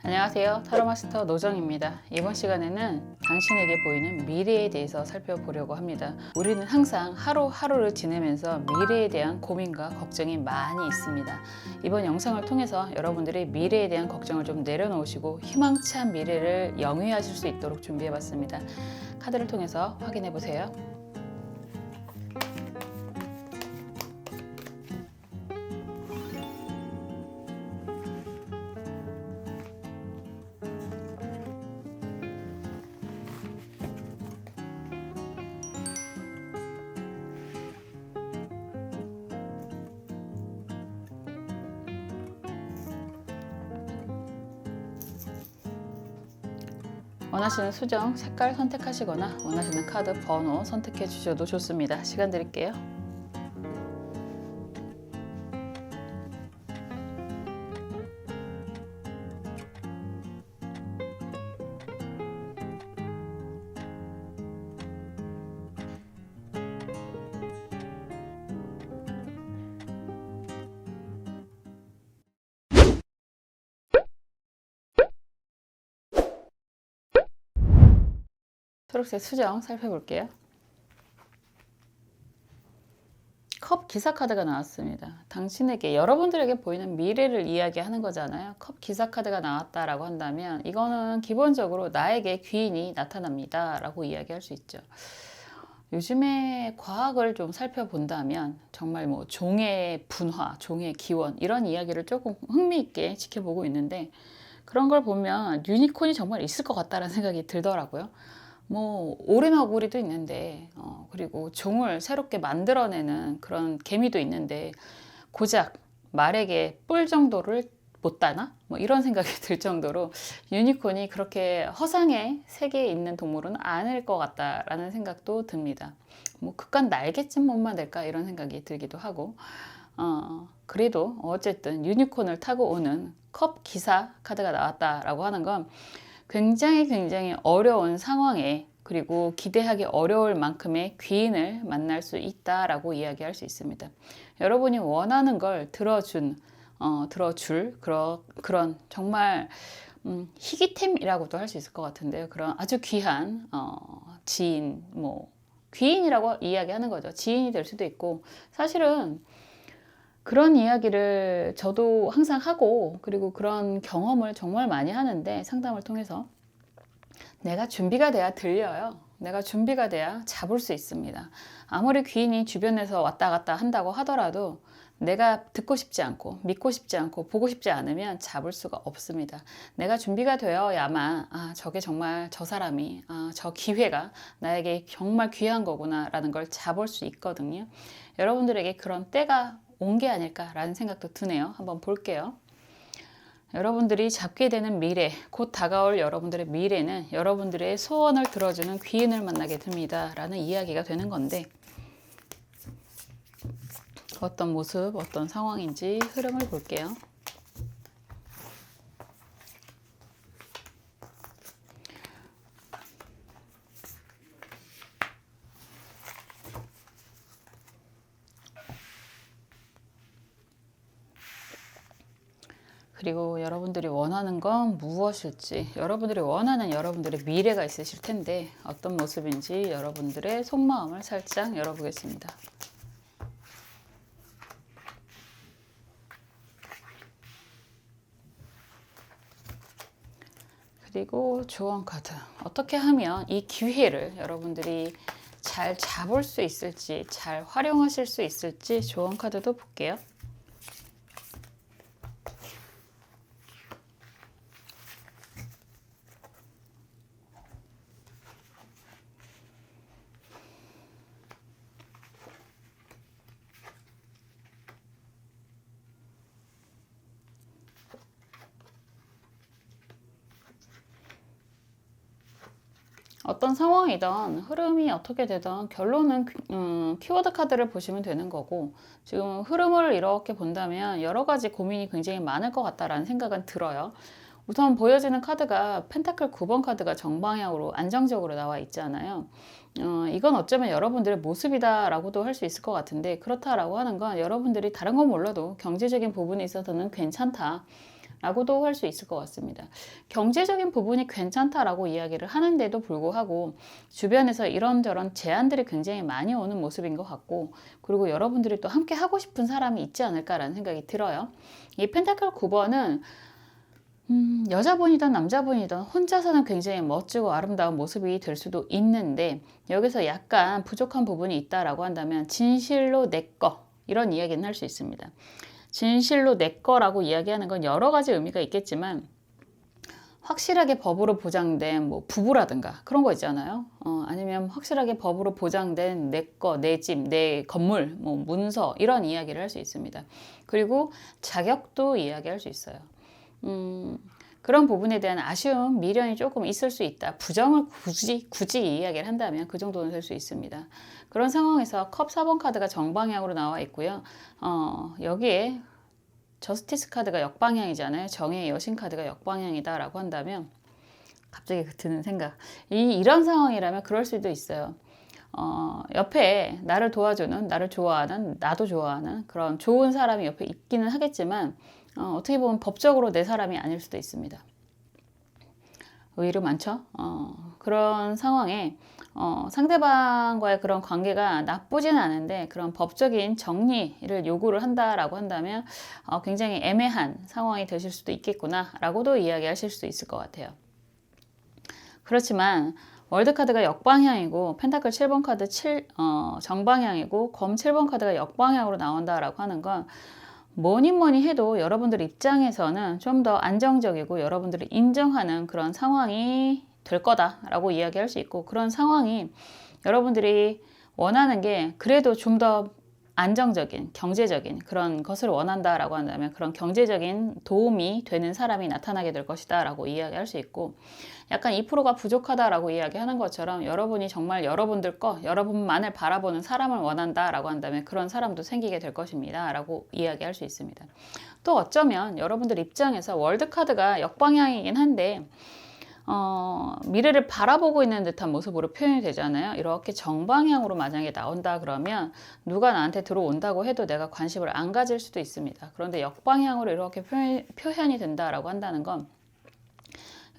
안녕하세요. 타로마스터 노정입니다. 이번 시간에는 당신에게 보이는 미래에 대해서 살펴보려고 합니다. 우리는 항상 하루하루를 지내면서 미래에 대한 고민과 걱정이 많이 있습니다. 이번 영상을 통해서 여러분들이 미래에 대한 걱정을 좀 내려놓으시고 희망찬 미래를 영위하실 수 있도록 준비해봤습니다. 카드를 통해서 확인해보세요. 원하시는 수정, 색깔 선택하시거나 원하시는 카드 번호 선택해 주셔도 좋습니다. 시간 드릴게요. 초록색 수정 살펴볼게요. 컵 기사 카드가 나왔습니다. 당신에게, 여러분들에게 보이는 미래를 이야기하는 거잖아요. 컵 기사 카드가 나왔다라고 한다면 이거는 기본적으로 나에게 귀인이 나타납니다 라고 이야기할 수 있죠. 요즘에 과학을 좀 살펴본다면 정말 뭐 종의 분화, 종의 기원 이런 이야기를 조금 흥미있게 지켜보고 있는데, 그런 걸 보면 유니콘이 정말 있을 것 같다는 생각이 들더라고요. 뭐 오리너구리도 있는데 그리고 종을 새롭게 만들어내는 그런 개미도 있는데 고작 말에게 뿔 정도를 못 따나? 뭐 이런 생각이 들 정도로 유니콘이 그렇게 허상의 세계에 있는 동물은 아닐 것 같다라는 생각도 듭니다. 뭐 그깟 날개쯤 못 만들까 이런 생각이 들기도 하고, 그래도 어쨌든 유니콘을 타고 오는 컵 기사 카드가 나왔다라고 하는 건 굉장히 어려운 상황에, 그리고 기대하기 어려울 만큼의 귀인을 만날 수 있다라고 이야기할 수 있습니다. 여러분이 원하는 걸 들어줄 그런 정말 희귀템이라고도 할 수 있을 것 같은데요. 그런 아주 귀한 지인, 뭐 귀인이라고 이야기하는 거죠. 지인이 될 수도 있고, 사실은 그런 이야기를 저도 항상 하고, 그리고 그런 경험을 정말 많이 하는데, 상담을 통해서 내가 준비가 돼야 들려요. 내가 준비가 돼야 잡을 수 있습니다. 아무리 귀인이 주변에서 왔다 갔다 한다고 하더라도 내가 듣고 싶지 않고 믿고 싶지 않고 보고 싶지 않으면 잡을 수가 없습니다. 내가 준비가 되어야만 저게 정말 저 사람이, 저 기회가 나에게 정말 귀한 거구나 라는 걸 잡을 수 있거든요. 여러분들에게 그런 때가 온 게 아닐까라는 생각도 드네요. 한번 볼게요. 여러분들이 잡게 되는 미래, 곧 다가올 여러분들의 미래는 여러분들의 소원을 들어주는 귀인을 만나게 됩니다 라는 이야기가 되는 건데, 어떤 모습, 어떤 상황인지 흐름을 볼게요. 그리고 여러분들이 원하는 건 무엇일지, 여러분들이 원하는 여러분들의 미래가 있으실 텐데 어떤 모습인지 여러분들의 속마음을 살짝 열어보겠습니다. 그리고 조언 카드. 어떻게 하면 이 기회를 여러분들이 잘 잡을 수 있을지, 잘 활용하실 수 있을지 조언 카드도 볼게요. 어떤 상황이든 흐름이 어떻게 되든 결론은 키워드 카드를 보시면 되는 거고, 지금 흐름을 이렇게 본다면 여러 가지 고민이 굉장히 많을 것 같다라는 생각은 들어요. 우선 보여지는 카드가 펜타클 9번 카드가 정방향으로 안정적으로 나와 있잖아요. 이건 어쩌면 여러분들의 모습이다라고도 할 수 있을 것 같은데, 그렇다라고 하는 건 여러분들이 다른 건 몰라도 경제적인 부분에 있어서는 괜찮다, 라고도 할 수 있을 것 같습니다. 경제적인 부분이 괜찮다라고 이야기를 하는데도 불구하고 주변에서 이런저런 제안들이 굉장히 많이 오는 모습인 것 같고, 그리고 여러분들이 또 함께 하고 싶은 사람이 있지 않을까라는 생각이 들어요. 이 펜타클 9번은 여자분이든 남자분이든 혼자서는 굉장히 멋지고 아름다운 모습이 될 수도 있는데, 여기서 약간 부족한 부분이 있다라고 한다면 진실로 내 거, 이런 이야기는 할 수 있습니다. 진실로 내 거라고 이야기하는 건 여러 가지 의미가 있겠지만, 확실하게 법으로 보장된 뭐 부부라든가 그런 거 있잖아요. 아니면 확실하게 법으로 보장된 내 거, 내 집, 내 건물, 뭐 문서, 이런 이야기를 할 수 있습니다. 그리고 자격도 이야기할 수 있어요. 그런 부분에 대한 아쉬움, 미련이 조금 있을 수 있다. 부정을 굳이 이야기를 한다면 그 정도는 될 수 있습니다. 그런 상황에서 컵 4번 카드가 정방향으로 나와 있고요. 여기에 저스티스 카드가 역방향이잖아요. 정의의 여신 카드가 역방향이다 라고 한다면, 갑자기 드는 생각, 이런 상황이라면 그럴 수도 있어요. 옆에 나를 도와주는, 나를 좋아하는, 나도 좋아하는 그런 좋은 사람이 옆에 있기는 하겠지만, 어떻게 보면 법적으로 내 사람이 아닐 수도 있습니다. 의외로 많죠. 그런 상황에 상대방과의 그런 관계가 나쁘진 않은데 그런 법적인 정리를 요구를 한다라고 한다면 굉장히 애매한 상황이 되실 수도 있겠구나 라고도 이야기하실 수 있을 것 같아요. 그렇지만 월드카드가 역방향이고 펜타클 7번 카드 정방향이고 검 7번 카드가 역방향으로 나온다라고 하는 건 뭐니 해도 여러분들 입장에서는 좀 더 안정적이고 여러분들이 인정하는 그런 상황이 될 거다라고 이야기할 수 있고, 그런 상황이 여러분들이 원하는 게 그래도 좀 더 안정적인 경제적인 그런 것을 원한다라고 한다면 그런 경제적인 도움이 되는 사람이 나타나게 될 것이다 라고 이야기할 수 있고, 약간 2%가 부족하다라고 이야기하는 것처럼 여러분이 정말 여러분들 거, 여러분만을 바라보는 사람을 원한다라고 한다면 그런 사람도 생기게 될 것입니다 라고 이야기할 수 있습니다. 또 어쩌면 여러분들 입장에서 월드카드가 역방향이긴 한데 미래를 바라보고 있는 듯한 모습으로 표현이 되잖아요. 이렇게 정방향으로 만약에 나온다 그러면 누가 나한테 들어온다고 해도 내가 관심을 안 가질 수도 있습니다. 그런데 역방향으로 이렇게 표현이 된다라고 한다는 건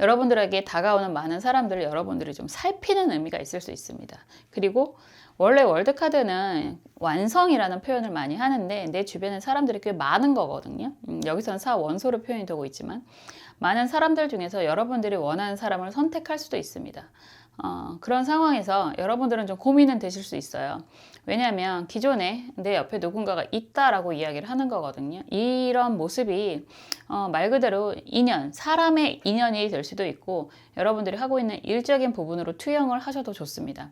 여러분들에게 다가오는 많은 사람들을 여러분들이 좀 살피는 의미가 있을 수 있습니다. 그리고 원래 월드카드는 완성이라는 표현을 많이 하는데 내 주변에 사람들이 꽤 많은 거거든요. 여기서는 사원소로 표현이 되고 있지만 많은 사람들 중에서 여러분들이 원하는 사람을 선택할 수도 있습니다. 그런 상황에서 여러분들은 좀 고민은 되실 수 있어요. 왜냐하면 기존에 내 옆에 누군가가 있다라고 이야기를 하는 거거든요. 이런 모습이 말 그대로 인연, 사람의 인연이 될 수도 있고 여러분들이 하고 있는 일적인 부분으로 투영을 하셔도 좋습니다.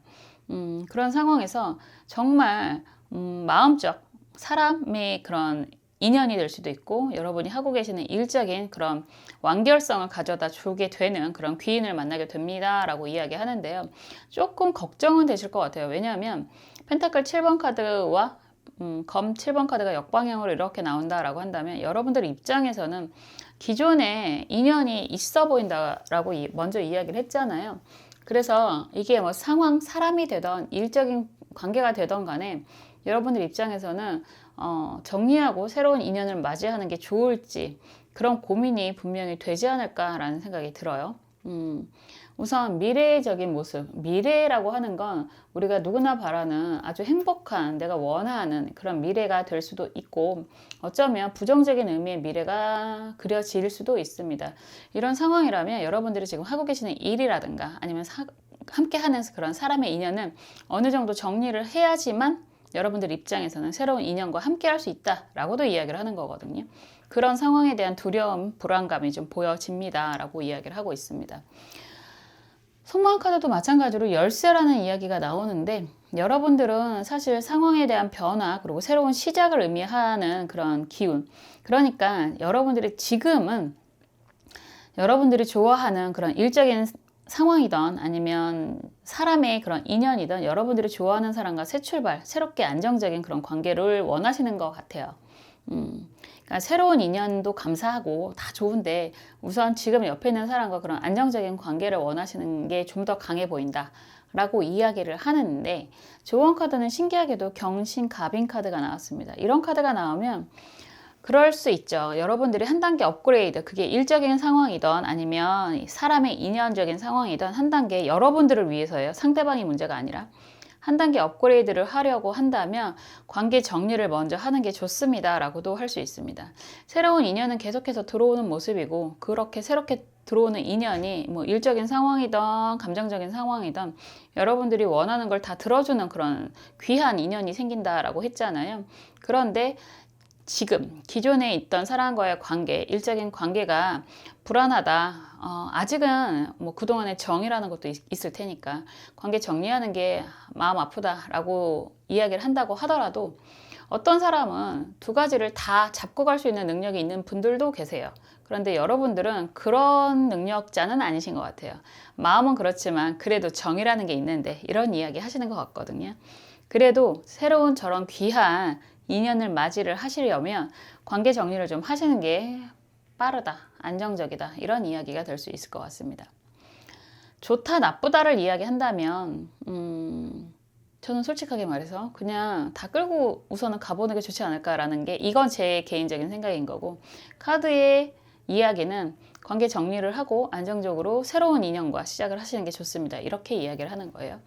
그런 상황에서 정말 마음적 사람의 그런 인연이 될 수도 있고 여러분이 하고 계시는 일적인 그런 완결성을 가져다 주게 되는 그런 귀인을 만나게 됩니다 라고 이야기하는데요. 조금 걱정은 되실 것 같아요. 왜냐하면 펜타클 7번 카드와 검 7번 카드가 역방향으로 이렇게 나온다라고 한다면 여러분들 입장에서는 기존에 인연이 있어 보인다라고 먼저 이야기를 했잖아요. 그래서 이게 뭐 상황, 사람이 되던 일적인 관계가 되던 간에 여러분들 입장에서는 정리하고 새로운 인연을 맞이하는 게 좋을지 그런 고민이 분명히 되지 않을까라는 생각이 들어요. 우선 미래적인 모습, 미래라고 하는 건 우리가 누구나 바라는 아주 행복한 내가 원하는 그런 미래가 될 수도 있고 어쩌면 부정적인 의미의 미래가 그려질 수도 있습니다. 이런 상황이라면 여러분들이 지금 하고 계시는 일이라든가 아니면 함께 하는 그런 사람의 인연은 어느 정도 정리를 해야지만 여러분들 입장에서는 새로운 인연과 함께 할 수 있다라고도 이야기를 하는 거거든요. 그런 상황에 대한 두려움, 불안감이 좀 보여집니다 라고 이야기를 하고 있습니다. 속마음 카드도 마찬가지로 열쇠라는 이야기가 나오는데 여러분들은 사실 상황에 대한 변화 그리고 새로운 시작을 의미하는 그런 기운, 그러니까 여러분들이 지금은 여러분들이 좋아하는 그런 일적인 상황이든 아니면 사람의 그런 인연이든 여러분들이 좋아하는 사람과 새 출발, 새롭게 안정적인 그런 관계를 원하시는 것 같아요. 그러니까 새로운 인연도 감사하고 다 좋은데 우선 지금 옆에 있는 사람과 그런 안정적인 관계를 원하시는 게 좀 더 강해 보인다 라고 이야기를 하는데, 조언 카드는 신기하게도 경신 가빈 카드가 나왔습니다. 이런 카드가 나오면 그럴 수 있죠. 여러분들이 한 단계 업그레이드, 그게 일적인 상황이든 아니면 사람의 인연적인 상황이든 한 단계 여러분들을 위해서예요. 상대방이 문제가 아니라. 한 단계 업그레이드를 하려고 한다면 관계 정리를 먼저 하는 게 좋습니다 라고도 할 수 있습니다. 새로운 인연은 계속해서 들어오는 모습이고, 그렇게 새롭게 들어오는 인연이 뭐 일적인 상황이든 감정적인 상황이든 여러분들이 원하는 걸 다 들어주는 그런 귀한 인연이 생긴다라고 했잖아요. 그런데 지금 기존에 있던 사람과의 관계, 일적인 관계가 불안하다. 아직은 뭐 그동안의 정이라는 것도 있을 테니까 관계 정리하는 게 마음 아프다라고 이야기를 한다고 하더라도, 어떤 사람은 두 가지를 다 잡고 갈 수 있는 능력이 있는 분들도 계세요. 그런데 여러분들은 그런 능력자는 아니신 것 같아요. 마음은 그렇지만 그래도 정이라는 게 있는데, 이런 이야기 하시는 것 같거든요. 그래도 새로운 저런 귀한 인연을 맞이를 하시려면 관계 정리를 좀 하시는 게 빠르다, 안정적이다, 이런 이야기가 될 수 있을 것 같습니다. 좋다, 나쁘다를 이야기한다면 저는 솔직하게 말해서 그냥 다 끌고 우선은 가보는 게 좋지 않을까라는 게, 이건 제 개인적인 생각인 거고, 카드의 이야기는 관계 정리를 하고 안정적으로 새로운 인연과 시작을 하시는 게 좋습니다. 이렇게 이야기를 하는 거예요.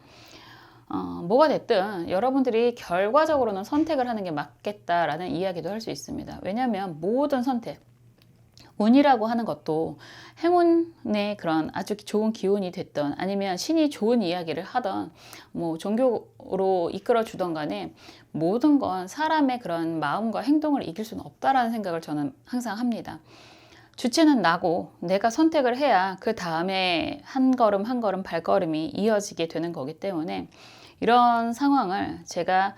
뭐가 됐든 여러분들이 결과적으로는 선택을 하는 게 맞겠다라는 이야기도 할 수 있습니다. 왜냐하면 모든 선택, 운이라고 하는 것도 행운의 그런 아주 좋은 기운이 됐던, 아니면 신이 좋은 이야기를 하던, 뭐 종교로 이끌어 주던 간에 모든 건 사람의 그런 마음과 행동을 이길 수는 없다라는 생각을 저는 항상 합니다. 주체는 나고 내가 선택을 해야 그 다음에 한 걸음 한 걸음 발걸음이 이어지게 되는 거기 때문에, 이런 상황을 제가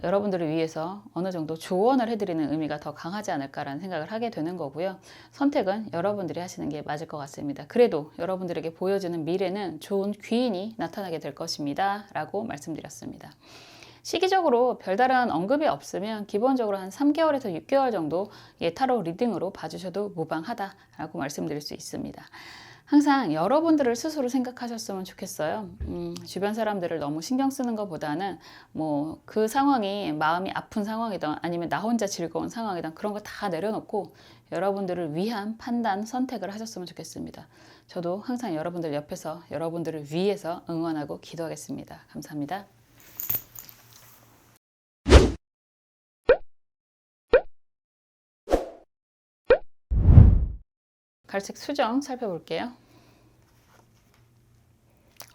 여러분들을 위해서 어느 정도 조언을 해드리는 의미가 더 강하지 않을까라는 생각을 하게 되는 거고요. 선택은 여러분들이 하시는 게 맞을 것 같습니다. 그래도 여러분들에게 보여주는 미래는 좋은 귀인이 나타나게 될 것입니다 라고 말씀드렸습니다. 시기적으로 별다른 언급이 없으면 기본적으로 한 3개월에서 6개월 정도 타로 리딩으로 봐주셔도 무방하다라고 말씀드릴 수 있습니다. 항상 여러분들을 스스로 생각하셨으면 좋겠어요. 주변 사람들을 너무 신경 쓰는 것보다는 뭐 그 상황이 마음이 아픈 상황이든 아니면 나 혼자 즐거운 상황이든 그런 거 다 내려놓고 여러분들을 위한 판단, 선택을 하셨으면 좋겠습니다. 저도 항상 여러분들 옆에서 여러분들을 위해서 응원하고 기도하겠습니다. 감사합니다. 갈색 수정 살펴볼게요.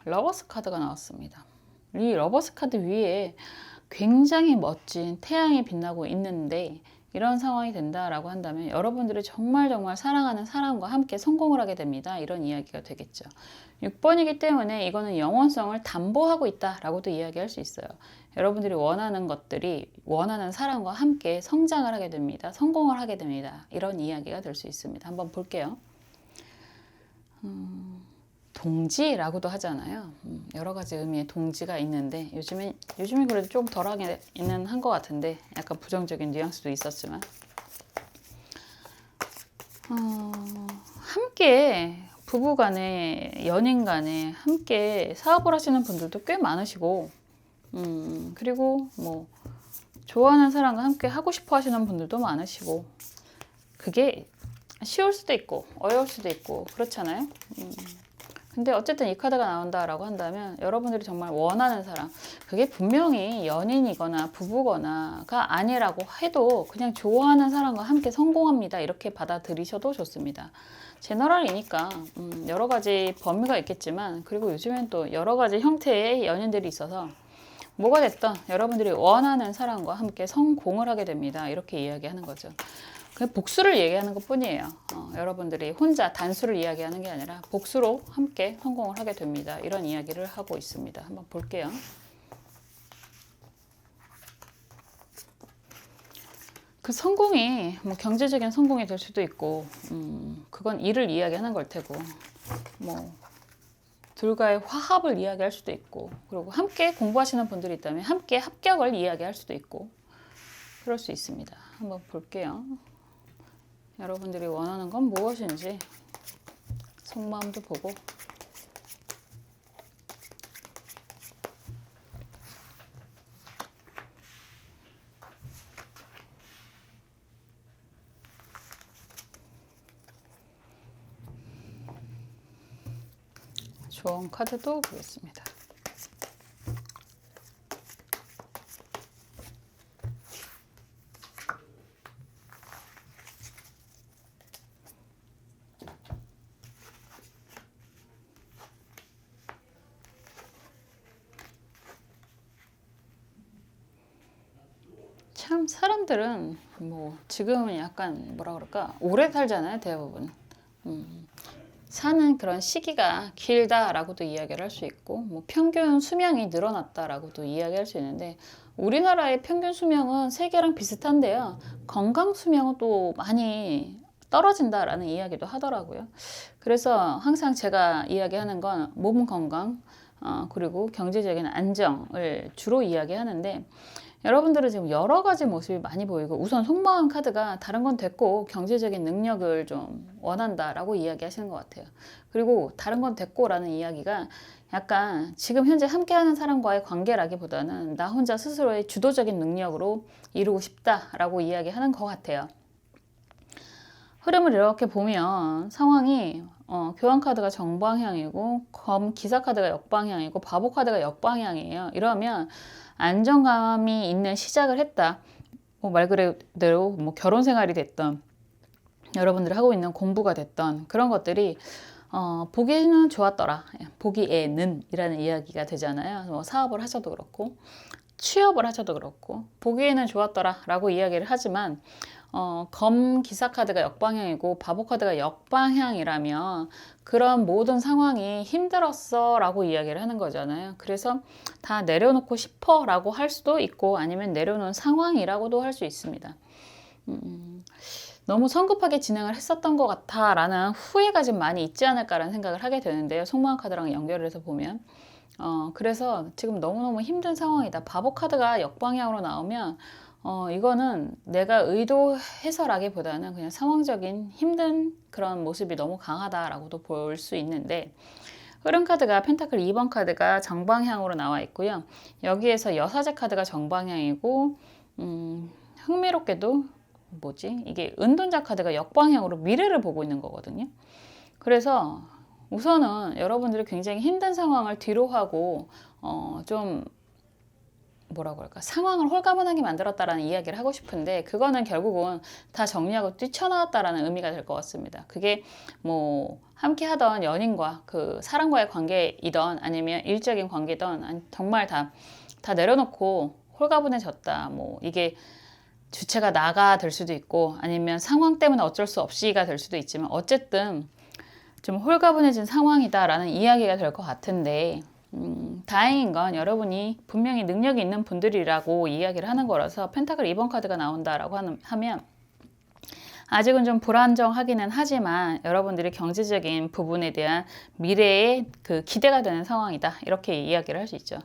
러버스 카드가 나왔습니다. 이 러버스 카드 위에 굉장히 멋진 태양이 빛나고 있는데, 이런 상황이 된다라고 한다면 여러분들이 정말 사랑하는 사람과 함께 성공을 하게 됩니다. 이런 이야기가 되겠죠. 6번이기 때문에 이거는 영원성을 담보하고 있다라고도 이야기할 수 있어요. 여러분들이 원하는 것들이 원하는 사람과 함께 성장을 하게 됩니다. 성공을 하게 됩니다. 이런 이야기가 될 수 있습니다. 한번 볼게요. 동지라고도 하잖아요. 여러 가지 의미의 동지가 있는데, 요즘에 그래도 좀 덜하게 있는 한 것 같은데, 약간 부정적인 뉘앙스도 있었지만, 함께 부부간에, 연인간에 함께 사업을 하시는 분들도 꽤 많으시고, 그리고 뭐 좋아하는 사람과 함께 하고 싶어 하시는 분들도 많으시고, 그게 쉬울 수도 있고 어려울 수도 있고 그렇잖아요. 근데 어쨌든 이 카드가 나온다라고 한다면 여러분들이 정말 원하는 사람, 그게 분명히 연인이거나 부부거나가 아니라고 해도 그냥 좋아하는 사람과 함께 성공합니다, 이렇게 받아들이셔도 좋습니다. 제너럴이니까 여러 가지 범위가 있겠지만, 그리고 요즘엔 또 여러 가지 형태의 연인들이 있어서 뭐가 됐든 여러분들이 원하는 사람과 함께 성공을 하게 됩니다, 이렇게 이야기하는 거죠. 그냥 복수를 얘기하는 것 뿐이에요. 여러분들이 혼자 단수를 이야기하는 게 아니라 복수로 함께 성공을 하게 됩니다. 이런 이야기를 하고 있습니다. 한번 볼게요. 그 성공이 뭐 경제적인 성공이 될 수도 있고, 그건 일을 이야기하는 걸 테고, 뭐 둘과의 화합을 이야기할 수도 있고, 그리고 함께 공부하시는 분들이 있다면 함께 합격을 이야기할 수도 있고, 그럴 수 있습니다. 한번 볼게요. 여러분들이 원하는 건 무엇인지 속마음도 보고, 조언 카드도 보겠습니다. 참 사람들은 뭐 지금은 약간 뭐라 그럴까 오래 살잖아요 대부분. 사는 그런 시기가 길다라고도 이야기를 할 수 있고 뭐 평균 수명이 늘어났다라고도 이야기할 수 있는데 우리나라의 평균 수명은 세계랑 비슷한데요. 건강 수명은 또 많이 떨어진다라는 이야기도 하더라고요. 그래서 항상 제가 이야기하는 건 몸 건강 그리고 경제적인 안정을 주로 이야기하는데 여러분들은 지금 여러 가지 모습이 많이 보이고 우선 속마음 카드가 다른 건 됐고 경제적인 능력을 좀 원한다라고 이야기하시는 것 같아요. 그리고 다른 건 됐고라는 이야기가 약간 지금 현재 함께하는 사람과의 관계라기보다는 나 혼자 스스로의 주도적인 능력으로 이루고 싶다라고 이야기하는 것 같아요. 흐름을 이렇게 보면 상황이 교환 카드가 정방향이고 검 기사 카드가 역방향이고 바보 카드가 역방향이에요. 이러면 안정감이 있는 시작을 했다. 말 그대로 뭐 결혼 생활이 됐던 여러분들이 하고 있는 공부가 됐던 그런 것들이 보기에는 좋았더라. 보기에는 이라는 이야기가 되잖아요. 뭐 사업을 하셔도 그렇고 취업을 하셔도 그렇고 보기에는 좋았더라 라고 이야기를 하지만 검 기사 카드가 역방향이고 바보 카드가 역방향이라면 그런 모든 상황이 힘들었어 라고 이야기를 하는 거잖아요. 그래서 다 내려놓고 싶어 라고 할 수도 있고 아니면 내려놓은 상황이라고도 할 수 있습니다. 너무 성급하게 진행을 했었던 것 같아 라는 후회가 좀 많이 있지 않을까라는 생각을 하게 되는데요. 속마음 카드랑 연결을 해서 보면 그래서 지금 너무너무 힘든 상황이다. 바보 카드가 역방향으로 나오면 이거는 내가 의도해서라기보다는 그냥 상황적인 힘든 그런 모습이 너무 강하다라고도 볼 수 있는데 흐름 카드가 펜타클 2번 카드가 정방향으로 나와 있고요. 여기에서 여사제 카드가 정방향이고 흥미롭게도 이게 은둔자 카드가 역방향으로 미래를 보고 있는 거거든요. 그래서 우선은 여러분들이 굉장히 힘든 상황을 뒤로 하고 좀 뭐라고 할까 상황을 홀가분하게 만들었다라는 이야기를 하고 싶은데 그거는 결국은 다 정리하고 뛰쳐나왔다라는 의미가 될 것 같습니다. 그게 뭐 함께 하던 연인과 그 사람과의 관계이던 아니면 일적인 관계든 정말 다 내려놓고 홀가분해졌다. 뭐 이게 주체가 나가 될 수도 있고 아니면 상황 때문에 어쩔 수 없이가 될 수도 있지만 어쨌든 좀 홀가분해진 상황이다라는 이야기가 될 것 같은데 다행인 건 여러분이 분명히 능력이 있는 분들이라고 이야기를 하는 거라서 펜타클 2번 카드가 나온다라고 하면 아직은 좀 불안정하기는 하지만 여러분들이 경제적인 부분에 대한 미래에 그 기대가 되는 상황이다 이렇게 이야기를 할 수 있죠.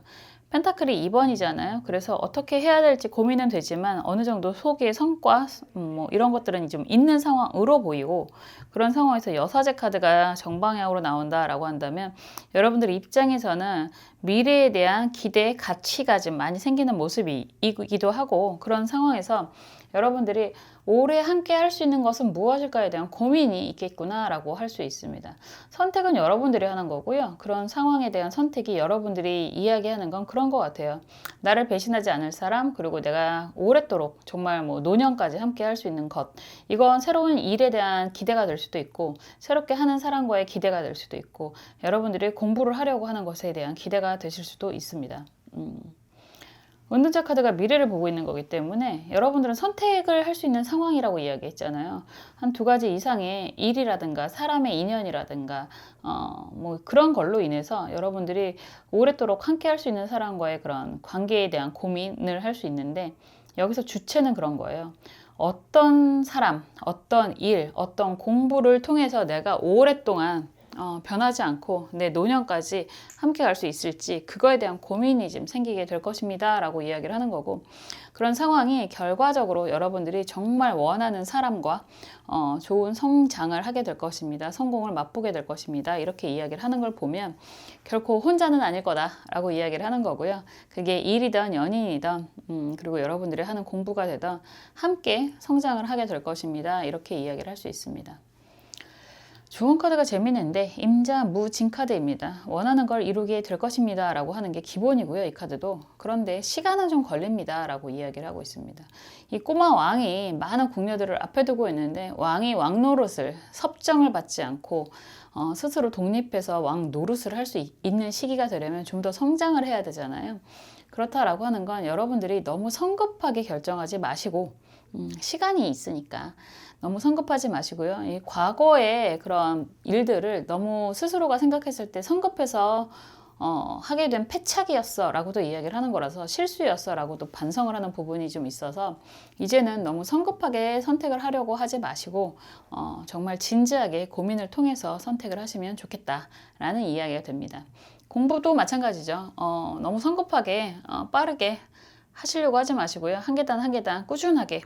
펜타클이 2번이잖아요. 그래서 어떻게 해야 될지 고민은 되지만 어느 정도 속의 성과 뭐 이런 것들은 좀 있는 상황으로 보이고 그런 상황에서 여사제 카드가 정방향으로 나온다라고 한다면 여러분들 입장에서는 미래에 대한 기대, 가치가 좀 많이 생기는 모습이기도 하고 그런 상황에서 여러분들이 오래 함께 할 수 있는 것은 무엇일까에 대한 고민이 있겠구나라고 할 수 있습니다. 선택은 여러분들이 하는 거고요. 그런 상황에 대한 선택이 여러분들이 이야기하는 건 그런 것 같아요. 나를 배신하지 않을 사람, 그리고 내가 오랫도록 정말 뭐 노년까지 함께 할 수 있는 것. 이건 새로운 일에 대한 기대가 될 수도 있고, 새롭게 하는 사람과의 기대가 될 수도 있고, 여러분들이 공부를 하려고 하는 것에 대한 기대가 되실 수도 있습니다. 은둔자 카드가 미래를 보고 있는 거기 때문에 여러분들은 선택을 할 수 있는 상황이라고 이야기했잖아요. 한 2가지 이상의 일이라든가 사람의 인연이라든가 뭐 그런 걸로 인해서 여러분들이 오랫도록 함께 할 수 있는 사람과의 그런 관계에 대한 고민을 할 수 있는데 여기서 주체는 그런 거예요. 어떤 사람, 어떤 일, 어떤 공부를 통해서 내가 오랫동안 변하지 않고 내 노년까지 함께 갈 수 있을지 그거에 대한 고민이 좀 생기게 될 것입니다 라고 이야기를 하는 거고 그런 상황이 결과적으로 여러분들이 정말 원하는 사람과 좋은 성장을 하게 될 것입니다. 성공을 맛보게 될 것입니다. 이렇게 이야기를 하는 걸 보면 결코 혼자는 아닐 거다 라고 이야기를 하는 거고요. 그게 일이든 연인이든 그리고 여러분들이 하는 공부가 되든 함께 성장을 하게 될 것입니다. 이렇게 이야기를 할 수 있습니다. 좋은 카드가 재밌는데 임자 무진 카드입니다. 원하는 걸 이루게 될 것입니다 라고 하는 게 기본이고요. 이 카드도. 그런데 시간은 좀 걸립니다 라고 이야기를 하고 있습니다. 이 꼬마 왕이 많은 궁녀들을 앞에 두고 있는데 왕이 왕 노릇을 섭정을 받지 않고 스스로 독립해서 왕 노릇을 할 수 있는 시기가 되려면 좀 더 성장을 해야 되잖아요. 그렇다라고 하는 건 여러분들이 너무 성급하게 결정하지 마시고 시간이 있으니까 너무 성급하지 마시고요. 이 과거의 그런 일들을 너무 스스로가 생각했을 때 성급해서 하게 된 패착이었어 라고도 이야기를 하는 거라서 실수였어 라고도 반성을 하는 부분이 좀 있어서 이제는 너무 성급하게 선택을 하려고 하지 마시고 정말 진지하게 고민을 통해서 선택을 하시면 좋겠다 라는 이야기가 됩니다. 공부도 마찬가지죠. 너무 성급하게 빠르게 하시려고 하지 마시고요. 한 계단 한 계단 꾸준하게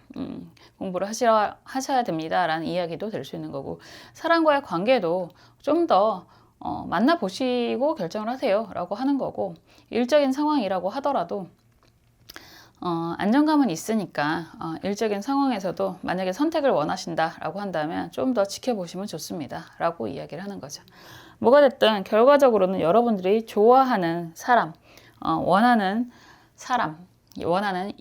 공부를 하셔야 됩니다 라는 이야기도 될 수 있는 거고, 사람과의 관계도 좀 더 만나보시고 결정을 하세요 라고 하는 거고, 일적인 상황이라고 하더라도 안정감은 있으니까 일적인 상황에서도 만약에 선택을 원하신다 라고 한다면 좀 더 지켜보시면 좋습니다 라고 이야기를 하는 거죠. 뭐가 됐든 결과적으로는 여러분들이 좋아하는 사람, 원하는 사람, 원하는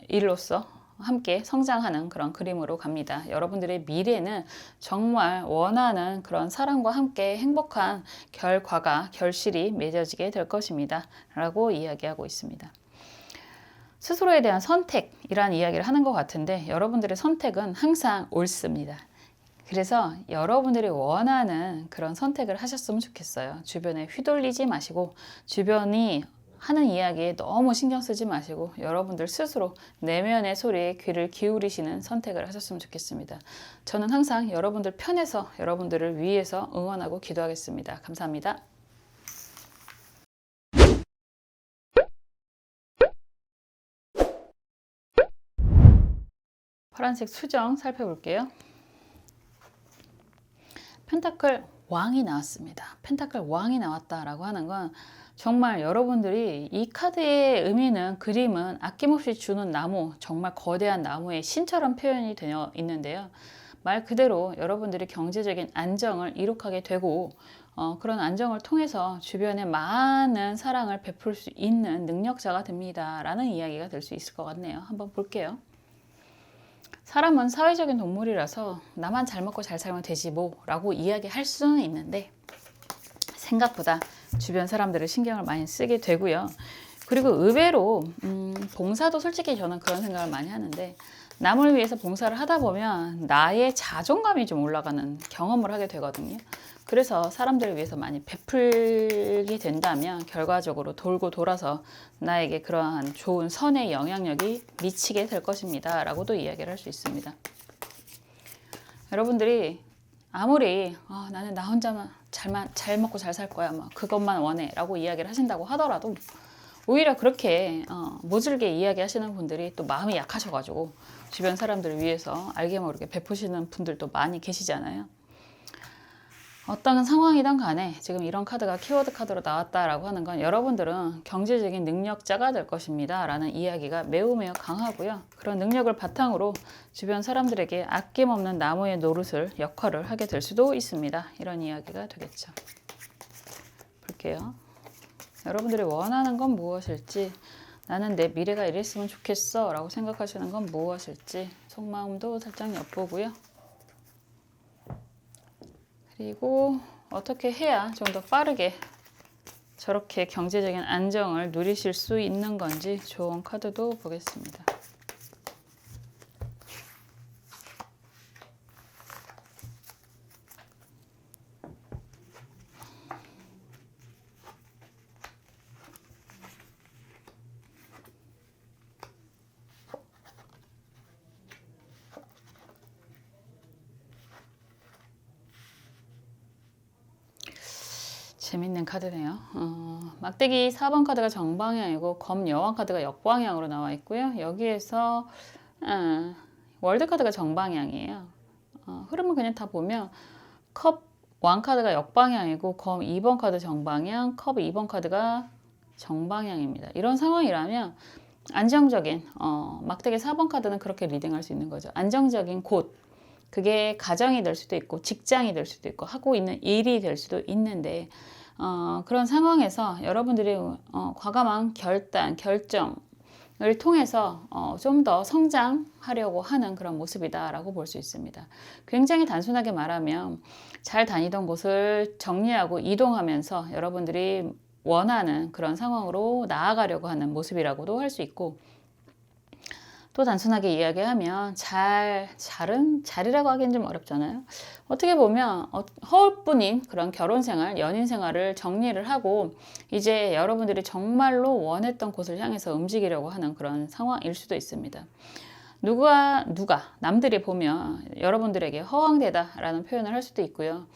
일로서 함께 성장하는 그런 그림으로 갑니다. 여러분들의 미래는 정말 원하는 그런 사람과 함께 행복한 결과가, 결실이 맺어지게 될 것입니다 라고 이야기하고 있습니다. 스스로에 대한 선택이란 이야기를 하는 것 같은데 여러분들의 선택은 항상 옳습니다. 그래서 여러분들이 원하는 그런 선택을 하셨으면 좋겠어요. 주변에 휘둘리지 마시고, 주변이 하는 이야기에 너무 신경 쓰지 마시고 여러분들 스스로 내면의 소리에 귀를 기울이시는 선택을 하셨으면 좋겠습니다. 저는 항상 여러분들 편에서 여러분들을 위해서 응원하고 기도하겠습니다. 감사합니다. 파란색 수정 살펴볼게요. 펜타클 왕이 나왔습니다. 펜타클 왕이 나왔다라고 하는 건 정말 여러분들이 이 카드의 의미는, 그림은 아낌없이 주는 나무, 정말 거대한 나무의 신처럼 표현이 되어 있는데요. 말 그대로 여러분들이 경제적인 안정을 이룩하게 되고 그런 안정을 통해서 주변에 많은 사랑을 베풀 수 있는 능력자가 됩니다 라는 이야기가 될 수 있을 것 같네요. 한번 볼게요. 사람은 사회적인 동물이라서 나만 잘 먹고 잘 살면 되지 뭐 라고 이야기할 수는 있는데 생각보다 주변 사람들을 신경을 많이 쓰게 되고요. 그리고 의외로 봉사도 솔직히 저는 그런 생각을 많이 하는데, 남을 위해서 봉사를 하다 보면 나의 자존감이 좀 올라가는 경험을 하게 되거든요. 그래서 사람들을 위해서 많이 베풀게 된다면 결과적으로 돌고 돌아서 나에게 그러한 좋은 선의 영향력이 미치게 될 것입니다 라고도 이야기를 할 수 있습니다. 여러분들이 아무리 나는 나 혼자만 잘 먹고 잘 살 거야, 막 그것만 원해 라고 이야기를 하신다고 하더라도 오히려 그렇게 모질게 이야기하시는 분들이 또 마음이 약하셔가지고 주변 사람들을 위해서 알게 모르게 베푸시는 분들도 많이 계시잖아요. 어떤 상황이든 간에 지금 이런 카드가 키워드 카드로 나왔다라고 하는 건 여러분들은 경제적인 능력자가 될 것입니다 라는 이야기가 매우 강하고요. 그런 능력을 바탕으로 주변 사람들에게 아낌없는 나무의 노릇을 역할을 하게 될 수도 있습니다. 이런 이야기가 되겠죠. 볼게요. 여러분들이 원하는 건 무엇일지, 나는 내 미래가 이랬으면 좋겠어 라고 생각하시는 건 무엇일지 속마음도 살짝 엿보고요. 그리고 어떻게 해야 좀 더 빠르게 저렇게 경제적인 안정을 누리실 수 있는 건지 조언 카드도 보겠습니다. 재밌는 카드네요. 막대기 4번 카드가 정방향이고 검 여왕 카드가 역방향으로 나와 있고요. 여기에서 월드 카드가 정방향이에요. 흐름을 그냥 다 보면 컵 왕 카드가 역방향이고 검 2번 카드 정방향, 컵 2번 카드가 정방향입니다. 이런 상황이라면 안정적인 막대기 4번 카드는 그렇게 리딩할 수 있는 거죠. 안정적인 곳, 그게 가정이 될 수도 있고 직장이 될 수도 있고 하고 있는 일이 될 수도 있는데 그런 상황에서 여러분들이 과감한 결정을 통해서 좀 더 성장하려고 하는 그런 모습이다라고 볼 수 있습니다. 굉장히 단순하게 말하면 잘 다니던 곳을 정리하고 이동하면서 여러분들이 원하는 그런 상황으로 나아가려고 하는 모습이라고도 할 수 있고, 또 단순하게 이야기하면 잘이라고 하기는 좀 어렵잖아요. 어떻게 보면 허울뿐인 그런 결혼 생활, 연인 생활을 정리를 하고 이제 여러분들이 정말로 원했던 곳을 향해서 움직이려고 하는 그런 상황일 수도 있습니다. 남들이 보면 여러분들에게 허황되다라는 표현을 할 수도 있고요.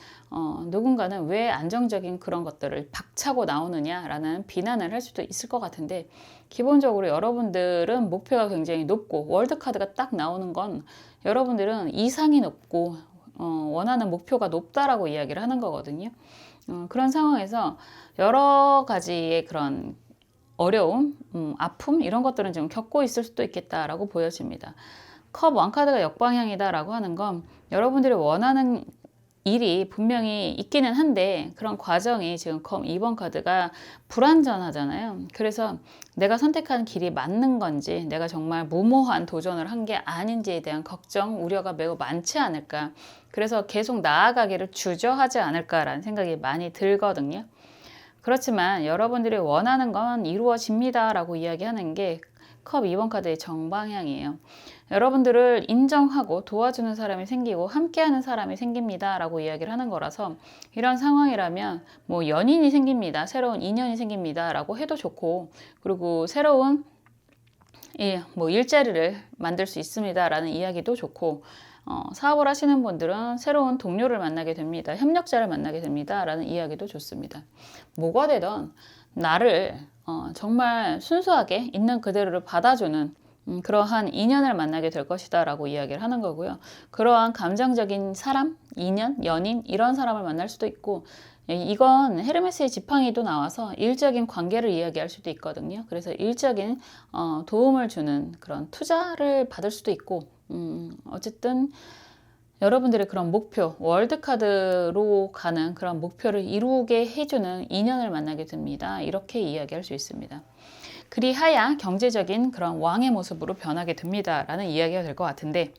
누군가는 왜 안정적인 그런 것들을 박차고 나오느냐라는 비난을 할 수도 있을 것 같은데, 기본적으로 여러분들은 목표가 굉장히 높고 월드카드가 딱 나오는 건 여러분들은 이상이 높고 원하는 목표가 높다라고 이야기를 하는 거거든요. 그런 상황에서 여러 가지의 그런 어려움, 아픔 이런 것들은 좀 겪고 있을 수도 있겠다라고 보여집니다. 컵 왕카드가 역방향이다라고 하는 건 여러분들이 원하는 일이 분명히 있기는 한데 그런 과정이 지금 컵 2번 카드가 불완전하잖아요. 그래서 내가 선택한 길이 맞는 건지, 내가 정말 무모한 도전을 한 게 아닌지에 대한 걱정, 우려가 매우 많지 않을까. 그래서 계속 나아가기를 주저하지 않을까라는 생각이 많이 들거든요. 그렇지만 여러분들이 원하는 건 이루어집니다 라고 이야기하는 게 컵 2번 카드의 정방향이에요. 여러분들을 인정하고 도와주는 사람이 생기고 함께하는 사람이 생깁니다 라고 이야기를 하는 거라서, 이런 상황이라면 뭐 연인이 생깁니다, 새로운 인연이 생깁니다 라고 해도 좋고, 그리고 새로운 일자리를 만들 수 있습니다 라는 이야기도 좋고, 사업을 하시는 분들은 새로운 동료를 만나게 됩니다, 협력자를 만나게 됩니다 라는 이야기도 좋습니다. 뭐가 되든 나를 정말 순수하게 있는 그대로를 받아주는 그러한 인연을 만나게 될 것이다 라고 이야기를 하는 거고요. 그러한 감정적인 사람, 인연, 연인 이런 사람을 만날 수도 있고, 이건 헤르메스의 지팡이도 나와서 일적인 관계를 이야기할 수도 있거든요. 그래서 일적인 도움을 주는 그런 투자를 받을 수도 있고, 어쨌든 여러분들의 그런 목표, 월드카드로 가는 그런 목표를 이루게 해주는 인연을 만나게 됩니다. 이렇게 이야기할 수 있습니다. 그리하여 경제적인 그런 왕의 모습으로 변하게 됩니다 라는 이야기가 될 것 같은데,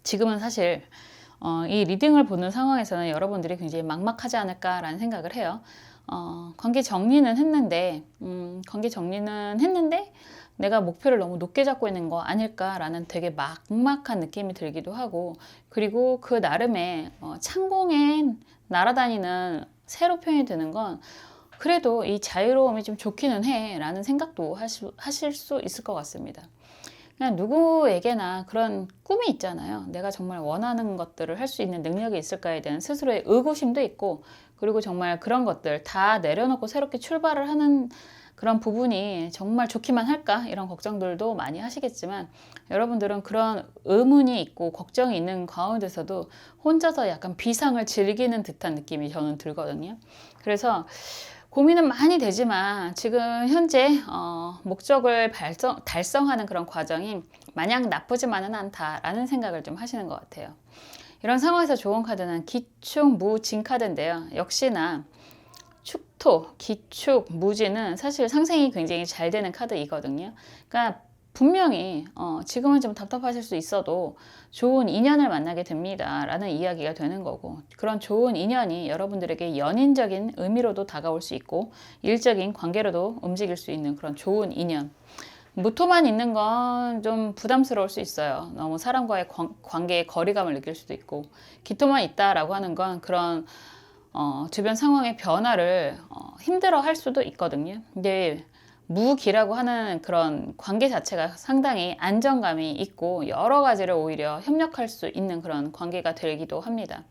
지금은 사실 이 리딩을 보는 상황에서는 여러분들이 굉장히 막막하지 않을까라는 생각을 해요. 관계 정리는 했는데 내가 목표를 너무 높게 잡고 있는 거 아닐까라는 되게 막막한 느낌이 들기도 하고, 그리고 그 나름의 창공에 날아다니는 새로 표현이 되는 건 그래도 이 자유로움이 좀 좋기는 해 라는 생각도 하실 수 있을 것 같습니다. 그냥 누구에게나 그런 꿈이 있잖아요. 내가 정말 원하는 것들을 할 수 있는 능력이 있을까에 대한 스스로의 의구심도 있고, 그리고 정말 그런 것들 다 내려놓고 새롭게 출발을 하는 그런 부분이 정말 좋기만 할까? 이런 걱정들도 많이 하시겠지만, 여러분들은 그런 의문이 있고 걱정이 있는 가운데서도 혼자서 약간 비상을 즐기는 듯한 느낌이 저는 들거든요. 그래서 고민은 많이 되지만 지금 현재 목적을 달성하는 그런 과정이 마냥 나쁘지만은 않다라는 생각을 좀 하시는 것 같아요. 이런 상황에서 좋은 카드는 기축, 무, 진 카드인데요. 역시나 축토, 기축, 무진은 사실 상생이 굉장히 잘 되는 카드이거든요. 그러니까 분명히 지금은 좀 답답하실 수 있어도 좋은 인연을 만나게 됩니다 라는 이야기가 되는 거고, 그런 좋은 인연이 여러분들에게 연인적인 의미로도 다가올 수 있고 일적인 관계로도 움직일 수 있는 그런 좋은 인연. 무토만 있는 건 좀 부담스러울 수 있어요. 너무 사람과의 관계의 거리감을 느낄 수도 있고, 기토만 있다라고 하는 건 그런 주변 상황의 변화를 힘들어 할 수도 있거든요. 근데 무기라고 하는 그런 관계 자체가 상당히 안정감이 있고 여러 가지를 오히려 협력할 수 있는 그런 관계가 되기도 합니다.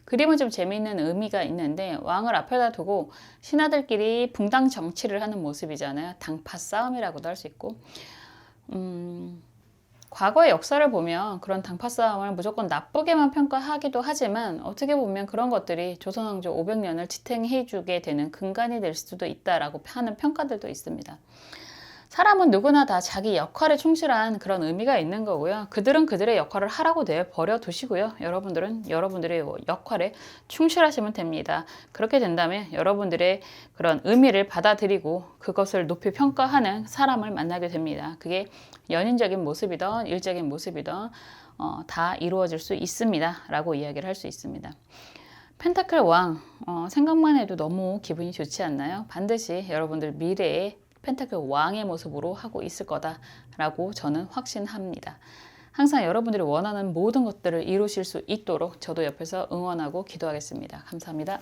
그림은 좀 재미있는 의미가 있는데, 왕을 앞에다 두고 신하들끼리 붕당 정치를 하는 모습이잖아요. 당파 싸움이라고도 할 수 있고, 과거의 역사를 보면 그런 당파 싸움을 무조건 나쁘게만 평가하기도 하지만, 어떻게 보면 그런 것들이 조선왕조 500년을 지탱해 주게 되는 근간이 될 수도 있다라고 하는 평가들도 있습니다. 사람은 누구나 다 자기 역할에 충실한 그런 의미가 있는 거고요. 그들은 그들의 역할을 하라고 내버려 두시고요. 여러분들은 여러분들의 역할에 충실하시면 됩니다. 그렇게 된다면 여러분들의 그런 의미를 받아들이고 그것을 높이 평가하는 사람을 만나게 됩니다. 그게 연인적인 모습이든 일적인 모습이든 다 이루어질 수 있습니다. 라고 이야기를 할 수 있습니다. 펜타클 왕, 생각만 해도 너무 기분이 좋지 않나요? 반드시 여러분들 미래에 펜타클 왕의 모습으로 하고 있을 거다라고 저는 확신합니다. 항상 여러분들이 원하는 모든 것들을 이루실 수 있도록 저도 옆에서 응원하고 기도하겠습니다. 감사합니다.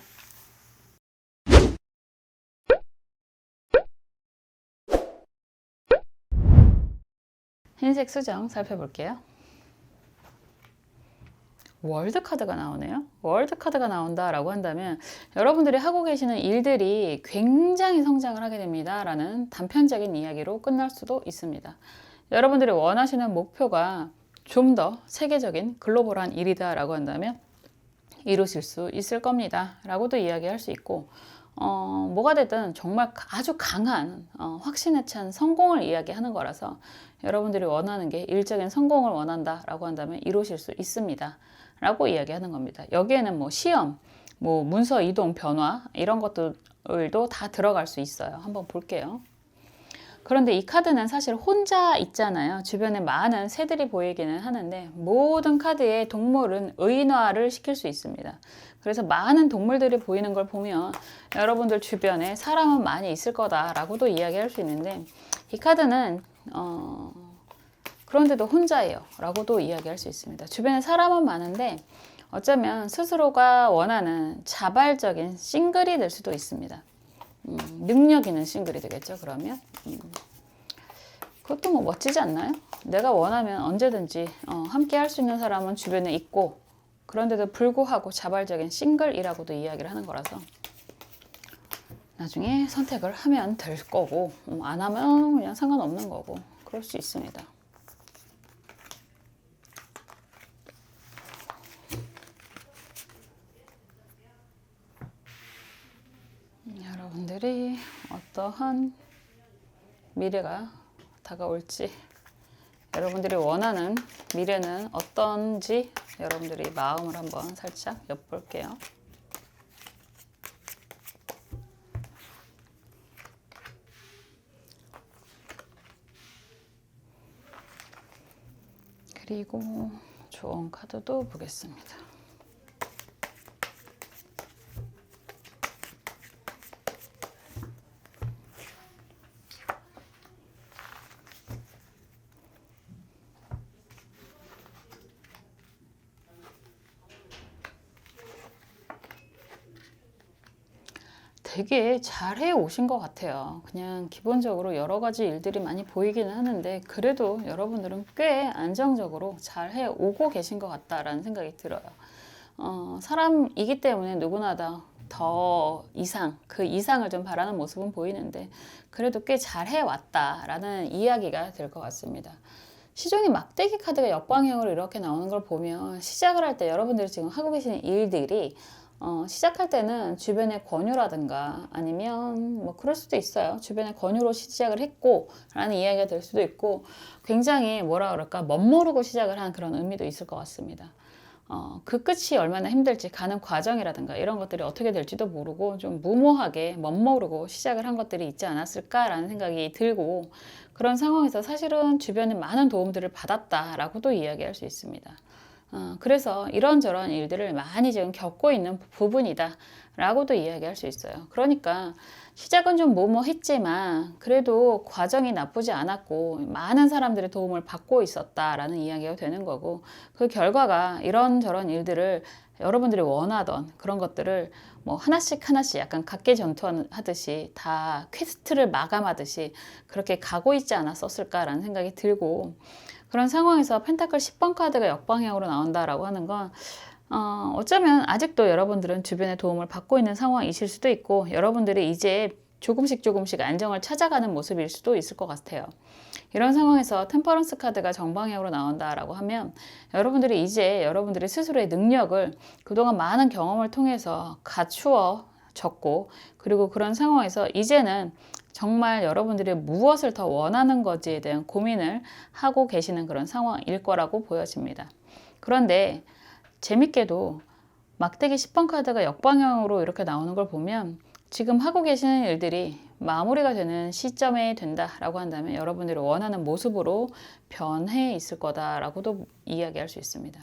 흰색 수정 살펴볼게요. 월드 카드가 나오네요. 월드 카드가 나온다라고 한다면 여러분들이 하고 계시는 일들이 굉장히 성장을 하게 됩니다. 라는 단편적인 이야기로 끝날 수도 있습니다. 여러분들이 원하시는 목표가 좀 더 세계적인 글로벌한 일이다 라고 한다면 이루실 수 있을 겁니다. 라고도 이야기할 수 있고 뭐가 되든 정말 아주 강한 확신에 찬 성공을 이야기하는 거라서 여러분들이 원하는 게 일적인 성공을 원한다 라고 한다면 이루실 수 있습니다. 라고 이야기하는 겁니다. 여기에는 뭐 시험, 뭐 문서 이동 변화 이런 것들도 다 들어갈 수 있어요. 한번 볼게요. 그런데 이 카드는 사실 혼자 있잖아요. 주변에 많은 새들이 보이기는 하는데 모든 카드의 동물은 의인화를 시킬 수 있습니다. 그래서 많은 동물들이 보이는 걸 보면 여러분들 주변에 사람은 많이 있을 거다라고도 이야기할 수 있는데 이 카드는 그런데도 혼자예요 라고도 이야기할 수 있습니다. 주변에 사람은 많은데 어쩌면 스스로가 원하는 자발적인 싱글이 될 수도 있습니다. 능력 있는 싱글이 되겠죠. 그러면 그것도 뭐 멋지지 않나요? 내가 원하면 언제든지 함께 할 수 있는 사람은 주변에 있고 그런데도 불구하고 자발적인 싱글이라고도 이야기를 하는 거라서 나중에 선택을 하면 될 거고 안 하면 그냥 상관없는 거고 그럴 수 있습니다. 여러분들이 어떠한 미래가 다가올지 여러분들이 원하는 미래는 어떤지 여러분들이 마음을 한번 살짝 엿볼게요. 그리고 좋은 카드도 보겠습니다. 되게 잘해 오신 것 같아요. 그냥 기본적으로 여러 가지 일들이 많이 보이기는 하는데 그래도 여러분들은 꽤 안정적으로 잘해 오고 계신 것 같다라는 생각이 들어요. 사람이기 때문에 누구나 다 더 이상, 그 이상을 좀 바라는 모습은 보이는데 그래도 꽤 잘해 왔다라는 이야기가 될 것 같습니다. 시종이 막대기 카드가 역방향으로 이렇게 나오는 걸 보면 시작을 할 때 여러분들이 지금 하고 계시는 일들이 시작할 때는 주변의 권유라든가 아니면 뭐 그럴 수도 있어요. 주변의 권유로 시작을 했고 라는 이야기가 될 수도 있고 굉장히 뭐라 그럴까 멋모르고 시작을 한 그런 의미도 있을 것 같습니다. 그 끝이 얼마나 힘들지 가는 과정이라든가 이런 것들이 어떻게 될지도 모르고 좀 무모하게 멋모르고 시작을 한 것들이 있지 않았을까라는 생각이 들고 그런 상황에서 사실은 주변에 많은 도움들을 받았다라고도 이야기할 수 있습니다. 그래서 이런저런 일들을 많이 지금 겪고 있는 부분이다 라고도 이야기할 수 있어요. 그러니까 시작은 좀 뭐뭐했지만 그래도 과정이 나쁘지 않았고 많은 사람들의 도움을 받고 있었다라는 이야기가 되는 거고 그 결과가 이런저런 일들을 여러분들이 원하던 그런 것들을 뭐 하나씩 하나씩 약간 각계전투하듯이 다 퀘스트를 마감하듯이 그렇게 가고 있지 않았었을까라는 생각이 들고 그런 상황에서 펜타클 10번 카드가 역방향으로 나온다라고 하는 건 어쩌면 아직도 여러분들은 주변의 도움을 받고 있는 상황이실 수도 있고 여러분들이 이제 조금씩 안정을 찾아가는 모습일 수도 있을 것 같아요. 이런 상황에서 템퍼런스 카드가 정방향으로 나온다라고 하면 여러분들이 이제 여러분들의 스스로의 능력을 그동안 많은 경험을 통해서 갖추어 적고, 그리고 그런 상황에서 이제는 정말 여러분들이 무엇을 더 원하는 건지에 대한 고민을 하고 계시는 그런 상황일 거라고 보여집니다. 그런데 재밌게도 막대기 10번 카드가 역방향으로 이렇게 나오는 걸 보면 지금 하고 계시는 일들이 마무리가 되는 시점에 된다라고 한다면 여러분들이 원하는 모습으로 변해 있을 거다라고도 이야기할 수 있습니다.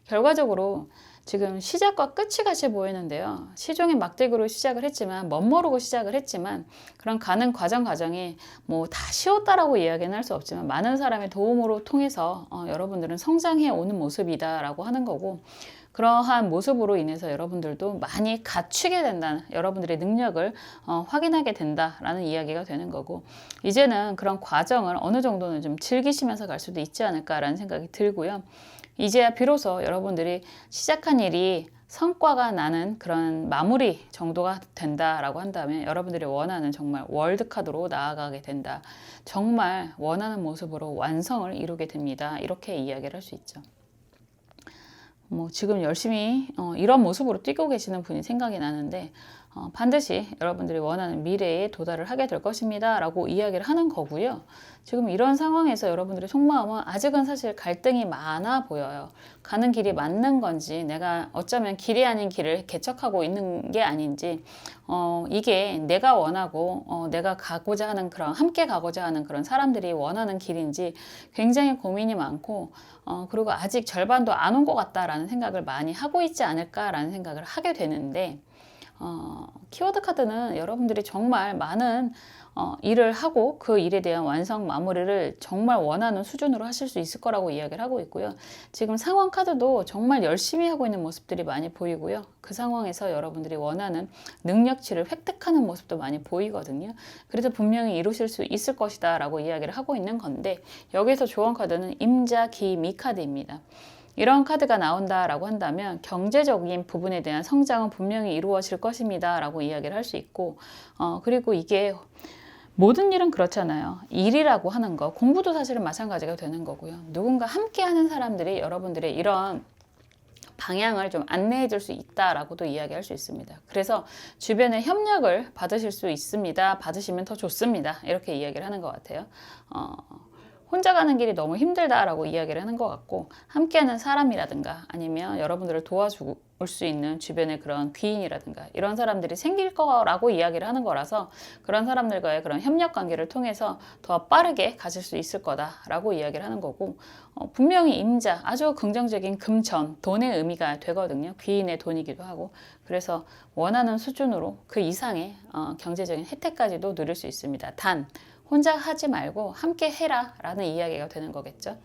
결과적으로 지금 시작과 끝이 같이 보이는데요. 시종의 막대기로 시작을 했지만, 멋모르고 시작을 했지만, 그런 가는 과정이 뭐 다 쉬웠다라고 이야기는 할 수 없지만, 많은 사람의 도움으로 통해서 여러분들은 성장해 오는 모습이다라고 하는 거고, 그러한 모습으로 인해서 여러분들도 많이 갖추게 된다는, 여러분들의 능력을 확인하게 된다라는 이야기가 되는 거고, 이제는 그런 과정을 어느 정도는 좀 즐기시면서 갈 수도 있지 않을까라는 생각이 들고요. 이제야 비로소 여러분들이 시작한 일이 성과가 나는 그런 마무리 정도가 된다라고 한다면 여러분들이 원하는 정말 월드카드로 나아가게 된다. 정말 원하는 모습으로 완성을 이루게 됩니다. 이렇게 이야기를 할 수 있죠. 뭐 지금 열심히 이런 모습으로 뛰고 계시는 분이 생각이 나는데 반드시 여러분들이 원하는 미래에 도달을 하게 될 것입니다 라고 이야기를 하는 거고요. 지금 이런 상황에서 여러분들의 속마음은 아직은 사실 갈등이 많아 보여요. 가는 길이 맞는 건지, 내가 어쩌면 길이 아닌 길을 개척하고 있는 게 아닌지, 이게 내가 원하고 내가 가고자 하는 그런, 함께 가고자 하는 그런 사람들이 원하는 길인지 굉장히 고민이 많고, 그리고 아직 절반도 안 온 것 같다라는 생각을 많이 하고 있지 않을까라는 생각을 하게 되는데, 키워드 카드는 여러분들이 정말 많은 일을 하고 그 일에 대한 완성 마무리를 정말 원하는 수준으로 하실 수 있을 거라고 이야기를 하고 있고요. 지금 상황 카드도 정말 열심히 하고 있는 모습들이 많이 보이고요. 그 상황에서 여러분들이 원하는 능력치를 획득하는 모습도 많이 보이거든요. 그래서 분명히 이루실 수 있을 것이다 라고 이야기를 하고 있는 건데, 여기서 조언 카드는 임자, 기, 미 카드입니다. 이런 카드가 나온다라고 한다면 경제적인 부분에 대한 성장은 분명히 이루어질 것입니다 라고 이야기를 할 수 있고, 그리고 이게 모든 일은 그렇잖아요. 일이라고 하는 거, 공부도 사실은 마찬가지가 되는 거고요. 누군가 함께하는 사람들이 여러분들의 이런 방향을 좀 안내해 줄 수 있다라고도 이야기할 수 있습니다. 그래서 주변의 협력을 받으실 수 있습니다. 받으시면 더 좋습니다. 이렇게 이야기를 하는 것 같아요. 혼자 가는 길이 너무 힘들다라고 이야기를 하는 것 같고, 함께하는 사람이라든가 아니면 여러분들을 도와줄 수 있는 주변의 그런 귀인이라든가 이런 사람들이 생길 거라고 이야기를 하는 거라서, 그런 사람들과의 그런 협력 관계를 통해서 더 빠르게 가실 수 있을 거다라고 이야기를 하는 거고, 분명히 임자, 아주 긍정적인 금전, 돈의 의미가 되거든요. 귀인의 돈이기도 하고, 그래서 원하는 수준으로 그 이상의 경제적인 혜택까지도 누릴 수 있습니다. 단 혼자 하지 말고 함께 해라 라는 이야기가 되는 거겠죠.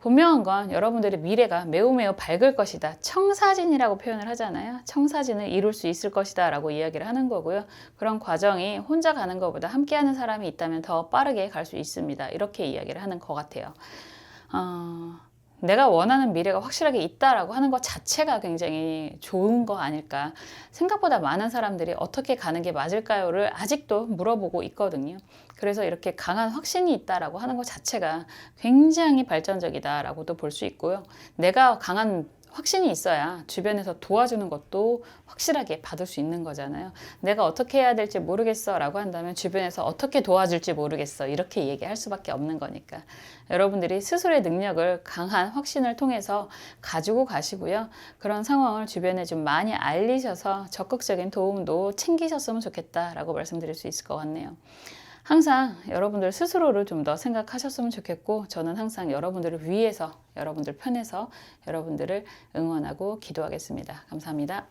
분명한 건 여러분들의 미래가 매우 밝을 것이다. 청사진이라고 표현을 하잖아요. 청사진을 이룰 수 있을 것이다 라고 이야기를 하는 거고요. 그런 과정이 혼자 가는 것보다 함께하는 사람이 있다면 더 빠르게 갈 수 있습니다. 이렇게 이야기를 하는 것 같아요. 내가 원하는 미래가 확실하게 있다라고 하는 것 자체가 굉장히 좋은 거 아닐까. 생각보다 많은 사람들이 어떻게 가는 게 맞을까요를 아직도 물어보고 있거든요. 그래서 이렇게 강한 확신이 있다라고 하는 것 자체가 굉장히 발전적이다라고도 볼 수 있고요. 내가 강한 확신이 있어야 주변에서 도와주는 것도 확실하게 받을 수 있는 거잖아요. 내가 어떻게 해야 될지 모르겠어 라고 한다면 주변에서 어떻게 도와줄지 모르겠어 이렇게 얘기할 수밖에 없는 거니까, 여러분들이 스스로의 능력을 강한 확신을 통해서 가지고 가시고요. 그런 상황을 주변에 좀 많이 알리셔서 적극적인 도움도 챙기셨으면 좋겠다라고 말씀드릴 수 있을 것 같네요. 항상 여러분들 스스로를 좀 더 생각하셨으면 좋겠고, 저는 항상 여러분들을 위해서, 여러분들 편에서 여러분들을 응원하고 기도하겠습니다. 감사합니다.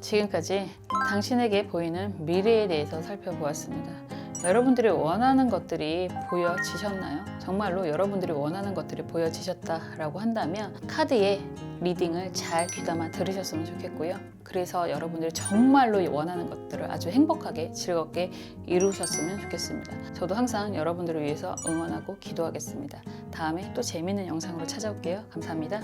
지금까지 당신에게 보이는 미래에 대해서 살펴보았습니다. 여러분들이 원하는 것들이 보여지셨나요? 정말로 여러분들이 원하는 것들이 보여지셨다라고 한다면 카드의 리딩을 잘 귀담아 들으셨으면 좋겠고요. 그래서 여러분들이 정말로 원하는 것들을 아주 행복하게 즐겁게 이루셨으면 좋겠습니다. 저도 항상 여러분들을 위해서 응원하고 기도하겠습니다. 다음에 또 재미있는 영상으로 찾아올게요. 감사합니다.